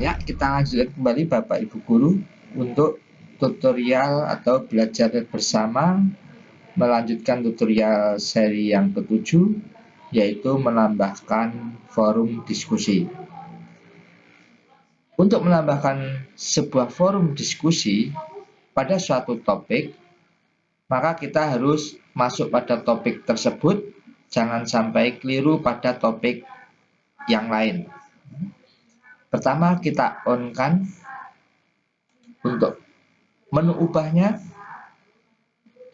Ya, kita lanjutkan kembali Bapak Ibu Guru untuk tutorial atau belajar bersama, melanjutkan tutorial seri yang ketujuh, yaitu menambahkan forum diskusi. Untuk menambahkan sebuah forum diskusi pada suatu topik, maka kita harus masuk pada topik tersebut, jangan sampai keliru pada topik yang lain. Pertama, kita on-kan untuk menu ubahnya.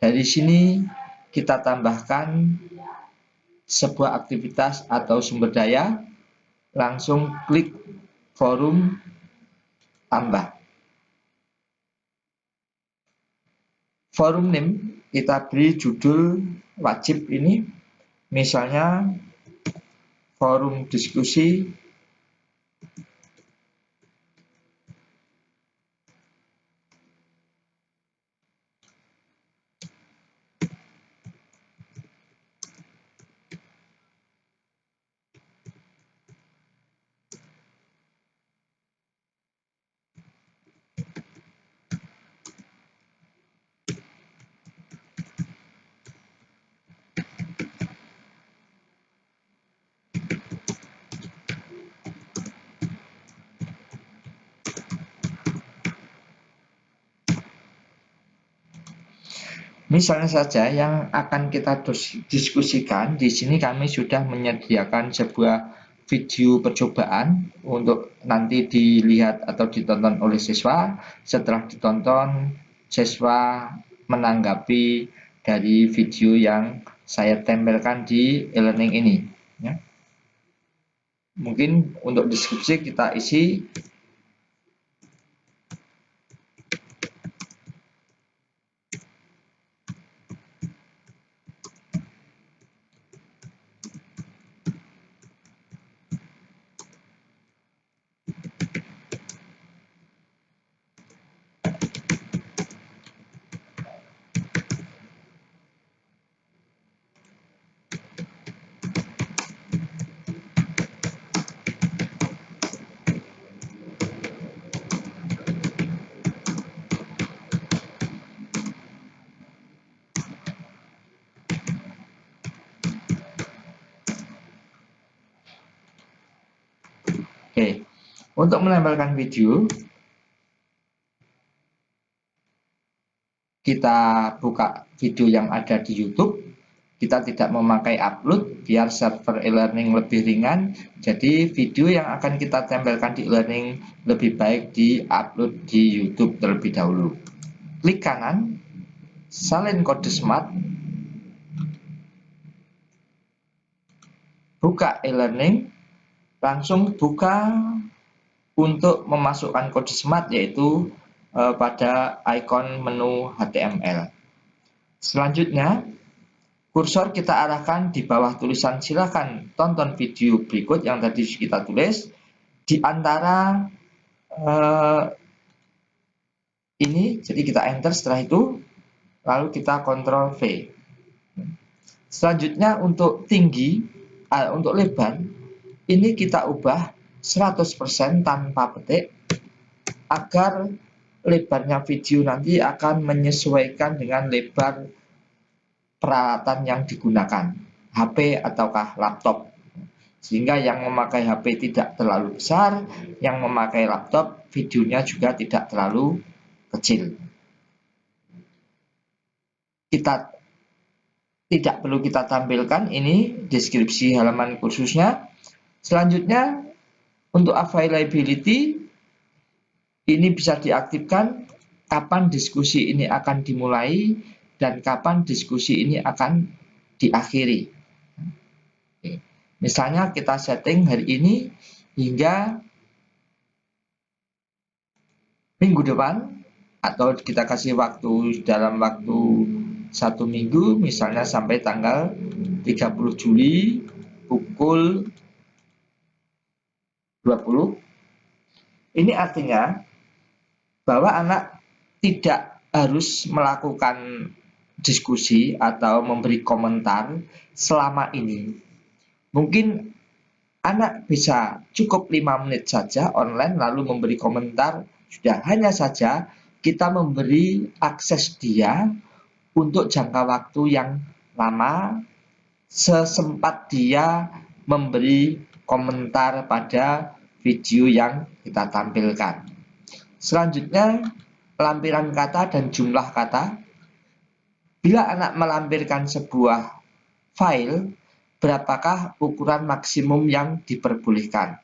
Dari sini kita tambahkan sebuah aktivitas atau sumber daya, langsung klik forum tambah. Forum name kita beri judul wajib ini, misalnya forum diskusi misalnya saja yang akan kita diskusikan. Di sini kami sudah menyediakan sebuah video percobaan untuk nanti dilihat atau ditonton oleh siswa. Setelah ditonton, siswa menanggapi dari video yang saya tempelkan di e-learning ini, ya. Mungkin untuk deskripsi kita isi Oke, untuk menempelkan video, kita buka video yang ada di YouTube. Kita tidak memakai upload biar server e-learning lebih ringan. Jadi video yang akan kita tempelkan di e-learning lebih baik di upload di YouTube terlebih dahulu. Klik kanan, salin kode smart, buka e-learning, langsung buka untuk memasukkan kode smart, yaitu pada ikon menu HTML. Selanjutnya, kursor kita arahkan di bawah tulisan silakan tonton video berikut yang tadi kita tulis. Di antara ini, jadi kita enter setelah itu, lalu kita Ctrl V. Selanjutnya untuk tinggi, untuk lebar, ini kita ubah 100% tanpa petik, agar lebarnya video nanti akan menyesuaikan dengan lebar peralatan yang digunakan, HP ataukah laptop. Sehingga yang memakai HP tidak terlalu besar, yang memakai laptop videonya juga tidak terlalu kecil. Kita tidak perlu kita tampilkan ini deskripsi halaman kursusnya. Selanjutnya untuk availability ini bisa diaktifkan kapan diskusi ini akan dimulai dan kapan diskusi ini akan diakhiri. Misalnya kita setting hari ini hingga minggu depan, atau kita kasih waktu dalam waktu 1 minggu, misalnya sampai tanggal 30 Juli pukul 20. Ini artinya bahwa anak tidak harus melakukan diskusi atau memberi komentar selama ini. Mungkin Anak bisa cukup 5 menit saja online lalu memberi komentar, sudah. Hanya saja kita memberi akses dia untuk jangka waktu yang lama sesempat dia memberi komentar pada video yang kita tampilkan. Selanjutnya, lampiran kata dan jumlah kata. Bila anak melampirkan sebuah file, berapakah ukuran maksimum yang diperbolehkan?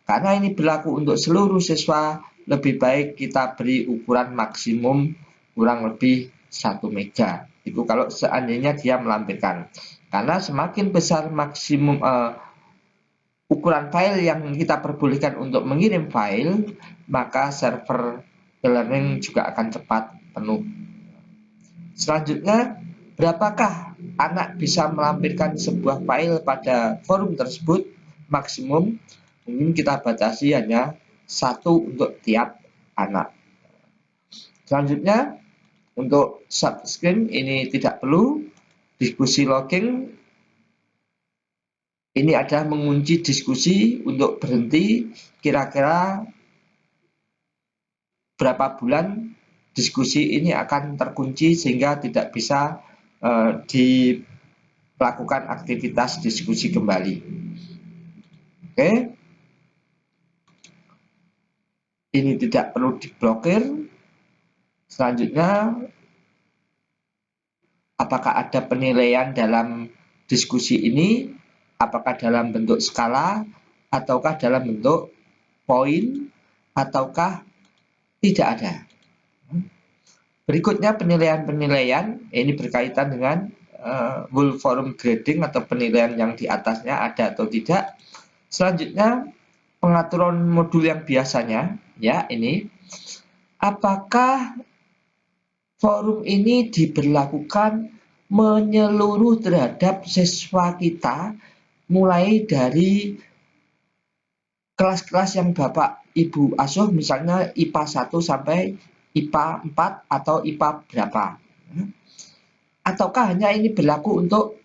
Karena ini berlaku untuk seluruh siswa, lebih baik kita beri ukuran maksimum kurang lebih 1 mega. Itu kalau seandainya dia melampirkan. Karena semakin besar maksimum ukuran file yang kita perbolehkan untuk mengirim file, maka server e-learning juga akan cepat penuh. Selanjutnya, berapakah anak bisa melampirkan sebuah file pada forum tersebut? Maksimum mungkin kita batasi hanya 1 untuk tiap anak. Selanjutnya, untuk subscreen ini tidak perlu. Diskusi logging ini adalah mengunci diskusi untuk berhenti kira-kira berapa bulan diskusi ini akan terkunci sehingga tidak bisa dilakukan aktivitas diskusi kembali. Oke, ini tidak perlu diblokir. Selanjutnya, apakah ada penilaian dalam diskusi ini? Apakah dalam bentuk skala, ataukah dalam bentuk poin, ataukah tidak ada? Berikutnya penilaian-penilaian, ini berkaitan dengan whole forum grading atau penilaian yang di atasnya ada atau tidak. Selanjutnya pengaturan modul yang biasanya, ya ini, apakah forum ini diberlakukan menyeluruh terhadap siswa kita mulai dari kelas-kelas yang Bapak Ibu asuh, misalnya IPA 1 sampai IPA 4 atau IPA berapa. Ataukah hanya ini berlaku untuk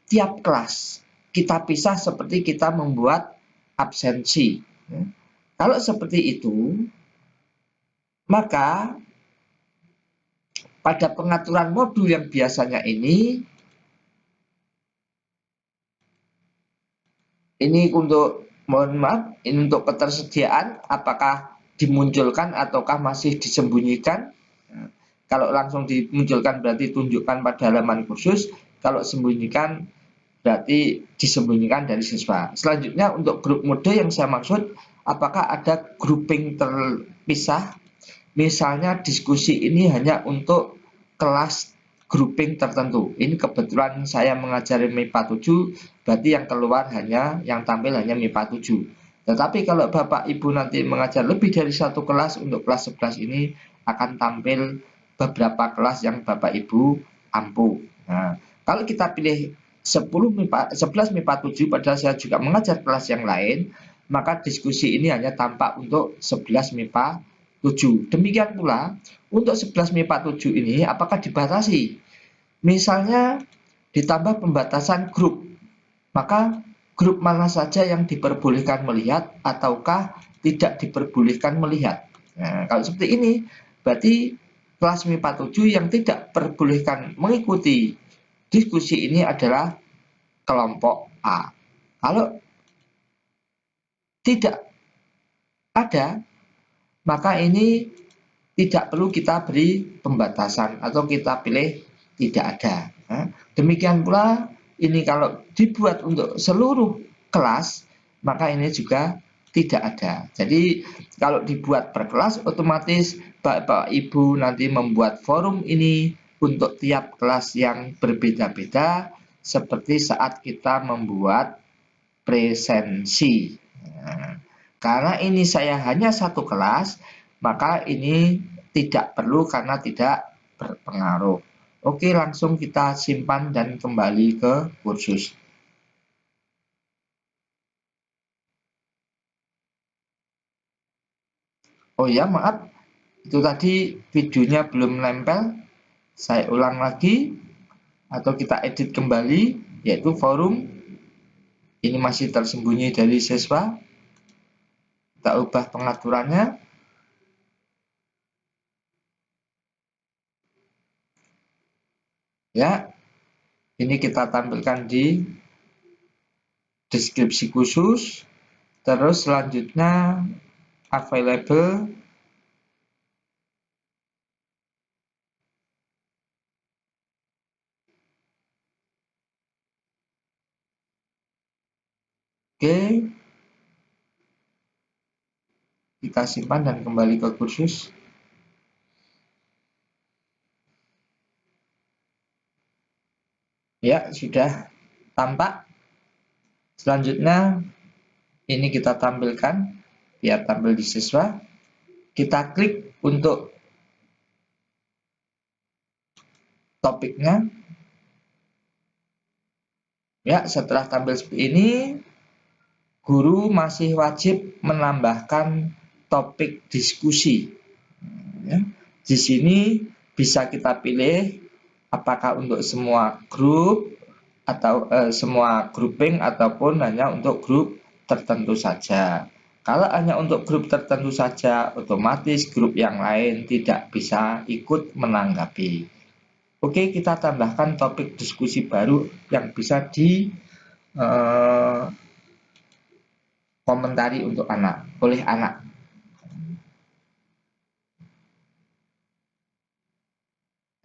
tiap kelas? Kita pisah seperti kita membuat absensi. Kalau seperti itu, maka pada pengaturan modul yang biasanya ini untuk, mohon maaf, ini untuk ketersediaan, apakah dimunculkan ataukah masih disembunyikan? Kalau langsung dimunculkan berarti tunjukkan pada halaman kursus, kalau sembunyikan berarti disembunyikan dari siswa. Selanjutnya untuk grup mode yang saya maksud, apakah ada grouping terpisah? Misalnya diskusi ini hanya untuk kelas grouping tertentu. Ini kebetulan saya mengajari MIPA 7, berarti yang keluar hanya, yang tampil hanya MIPA 7. Tetapi kalau Bapak Ibu nanti mengajar lebih dari satu kelas, untuk kelas 11 ini akan tampil beberapa kelas yang Bapak Ibu ampu. Nah, kalau kita pilih 11 MIPA 7 padahal saya juga mengajar kelas yang lain, maka diskusi ini hanya tampak untuk 11 MIPA 7. Demikian pula untuk 11 MIPA 7 ini apakah dibatasi? Misalnya ditambah pembatasan grup, maka grup mana saja yang diperbolehkan melihat ataukah tidak diperbolehkan melihat. Nah, kalau seperti ini berarti kelas MIPA 7 yang tidak perbolehkan mengikuti diskusi ini adalah kelompok A. Kalau tidak ada, maka ini tidak perlu kita beri pembatasan atau kita pilih tidak ada. Nah, demikian pula ini kalau dibuat untuk seluruh kelas, maka ini juga tidak ada. Jadi kalau dibuat per kelas, otomatis Bapak Ibu nanti membuat forum ini untuk tiap kelas yang berbeda-beda, seperti saat kita membuat presensi. Nah, karena ini saya hanya satu kelas, maka ini tidak perlu karena tidak berpengaruh. Oke, langsung kita simpan dan kembali ke kursus. Oh ya, maaf, itu tadi videonya belum nempel. Saya ulang lagi atau kita edit kembali, yaitu forum Ini masih tersembunyi dari siswa. Kita ubah pengaturannya. Ya, ini kita tampilkan di deskripsi khusus. Terus selanjutnya available. Oke, kita simpan dan kembali ke kursus. Ya, sudah tampak. Selanjutnya ini kita tampilkan biar tampil di siswa. Kita klik untuk topiknya. Ya, setelah tampil seperti ini, guru masih wajib menambahkan topik diskusi. Ya, di sini bisa kita pilih apakah untuk semua grup atau semua grouping ataupun hanya untuk grup tertentu saja. Kalau hanya untuk grup tertentu saja, otomatis grup yang lain tidak bisa ikut menanggapi. Oke, kita tambahkan topik diskusi baru yang bisa di komentari untuk anak, oleh anak.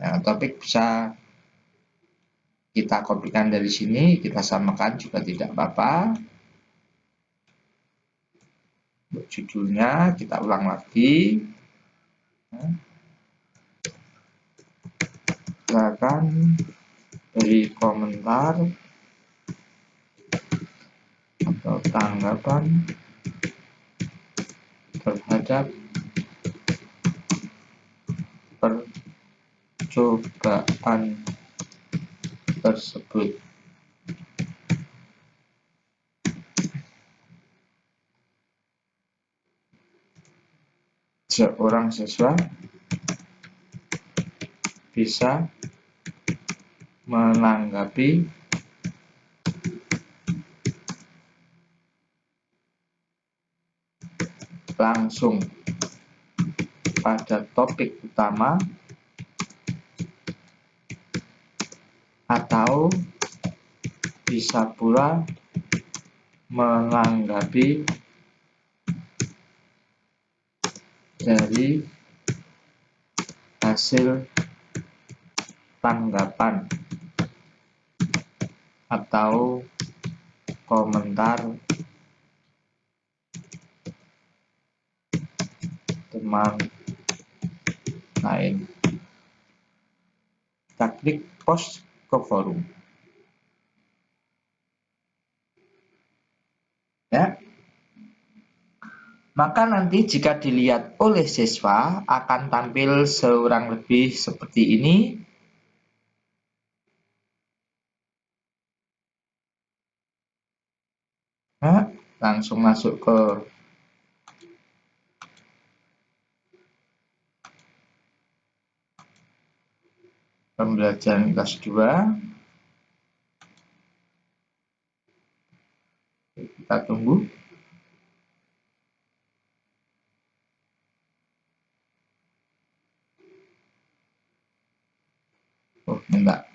Nah, topik bisa kita kopikan dari sini, kita samakan juga tidak apa-apa. Untuk judulnya kita ulang lagi. Silakan beri komentar atau tanggapan terhadap percobaan tersebut. Seorang siswa bisa menanggapi langsung pada topik utama atau bisa pula menanggapi dari hasil tanggapan atau komentar teman lain. Kita klik post ke forum. Ya. Maka nanti jika dilihat oleh siswa akan tampil seorang lebih seperti ini. Nah, langsung masuk ke pembelajaran kelas 2. Kita tunggu. Oh, enggak.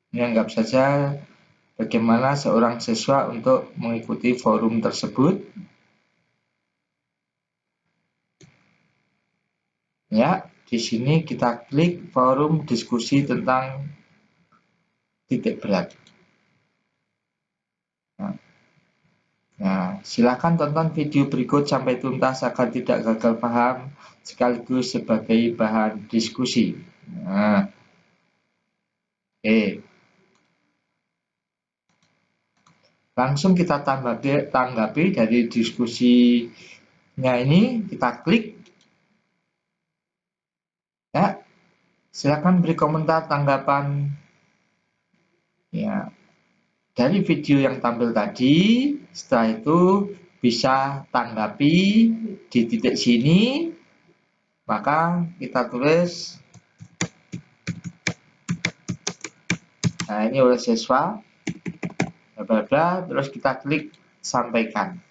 Ini anggap saja bagaimana seorang siswa untuk mengikuti forum tersebut. Ya, di sini kita klik forum diskusi tentang titik berat. Nah, silakan tonton video berikut sampai tuntas agar tidak gagal paham sekaligus sebagai bahan diskusi. Nah, oke. Langsung kita tanggapi dari diskusinya ini, kita klik. Ya, silakan beri komentar tanggapan. Ya, dari video yang tampil tadi, setelah itu bisa tanggapi di titik sini. Maka kita tulis, nah ini oleh siswa, bla bla bla, terus kita klik sampaikan.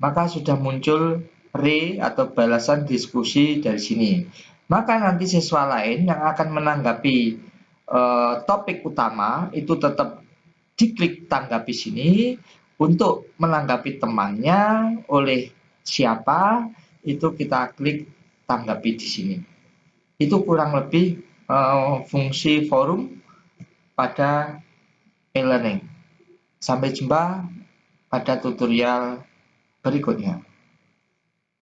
Maka sudah muncul atau balasan diskusi dari sini. Maka nanti siswa lain yang akan menanggapi topik utama itu tetap diklik tanggapi sini. Untuk menanggapi temannya oleh siapa, itu kita klik tanggapi di sini. Itu kurang lebih fungsi forum pada e-learning. Sampai jumpa pada tutorial berikutnya.